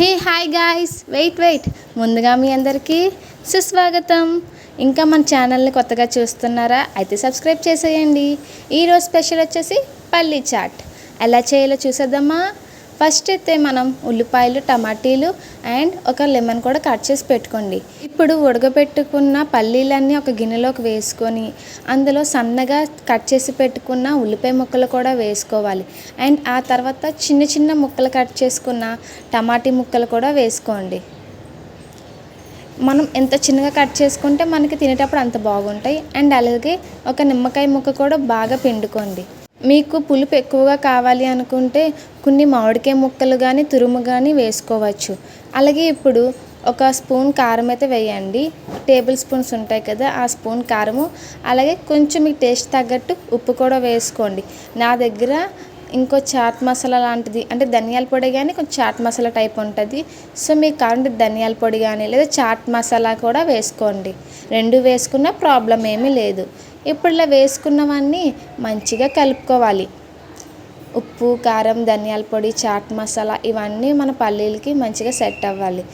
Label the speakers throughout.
Speaker 1: Hey hi guys wait ముందుగా మీ అందరికీ సుస్వాగతం. ఇంకా మన ఛానల్ని కొత్తగా చూస్తున్నారా? అయితే సబ్స్క్రైబ్ చేసేయండి. ఈరోజు స్పెషల్ వచ్చేసి పల్లీ చాట్. ఎలా చేయాలో చూసేద్దామా? ఫస్ట్ అయితే మనం ఉల్లిపాయలు, టమాటీలు అండ్ ఒక లెమన్ కూడా కట్ చేసి పెట్టుకోండి. ఇప్పుడు ఉడకబెట్టుకున్న పల్లీలన్నీ ఒక గిన్నెలోకి వేసుకొని అందులో సన్నగా కట్ చేసి పెట్టుకున్న ఉల్లిపాయ ముక్కలు కూడా వేసుకోవాలి. అండ్ ఆ తర్వాత చిన్న చిన్న ముక్కలు కట్ చేసుకున్న టమాటీ ముక్కలు కూడా వేసుకోండి. మనం ఎంత చిన్నగా కట్ చేసుకుంటే మనకి తినేటప్పుడు అంత బాగుంటాయి. అండ్ అలాగే ఒక నిమ్మకాయ ముక్క కూడా బాగా పిండుకోండి. మీకు పులుపు ఎక్కువగా కావాలి అనుకుంటే కొన్ని మామిడికాయ ముక్కలు కానీ తురుము కానీ వేసుకోవచ్చు. అలాగే ఇప్పుడు ఒక స్పూన్ కారం అయితే వేయండి. టేబుల్ స్పూన్స్ ఉంటాయి కదా, ఆ స్పూన్ కారము, అలాగే కొంచెం మీకు టేస్ట్ తగ్గట్టు ఉప్పు కూడా వేసుకోండి. నా దగ్గర ఇంకో చాట్ మసాలా లాంటిది అంటే ధనియాల పొడి కానీ కొంచెం చాట్ మసాలా టైప్ ఉంటుంది. సో మీకు కావాలంటే ధనియాల పొడి కానీ లేదా చాట్ మసాలా కూడా వేసుకోండి. రెండు వేసుకున్న ప్రాబ్లం ఏమీ లేదు. ఇప్పుడు ఇలా వేసుకున్నవన్నీ మంచిగా కలుపుకోవాలి. ఉప్పు, కారం, ధనియాల పొడి, చాట్ మసాలా ఇవన్నీ మన పల్లీలకి మంచిగా సెట్ అవ్వాలి.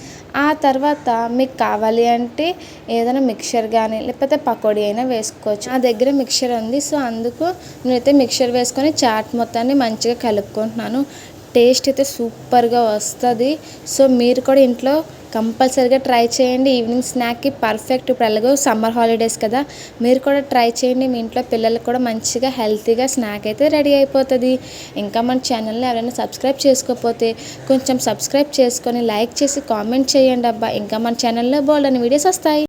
Speaker 1: ఆ తర్వాత మీకు కావాలి అంటే ఏదైనా మిక్చర్ కానీ లేకపోతే పకోడీ అయినా వేసుకోవచ్చు. నా దగ్గర మిక్చర్ ఉంది, సో అందుకు నేనైతే మిక్చర్ వేసుకొని చాట్ మొత్తాన్ని మంచిగా కలుపుకుంటున్నాను. టేస్ట్ అయితే సూపర్గా వస్తుంది. సో మీరు కూడా ఇంట్లో కంపల్సరీగా ట్రై చేయండి. ఈవినింగ్ స్నాక్కి పర్ఫెక్ట్. ఇప్పుడు ఎలాగో సమ్మర్ హాలిడేస్ కదా, మీరు కూడా ట్రై చేయండి. మీ ఇంట్లో పిల్లలకు కూడా మంచిగా హెల్తీగా స్నాక్ అయితే రెడీ అయిపోతుంది. ఇంకా మన ఛానల్ని ఎవరైనా సబ్స్క్రైబ్ చేసుకోకపోతే కొంచెం సబ్స్క్రైబ్ చేసుకొని లైక్ చేసి కామెంట్ చేయండి అబ్బా. ఇంకా మన ఛానల్లో బోల్డన్ని వీడియోస్ వస్తాయి.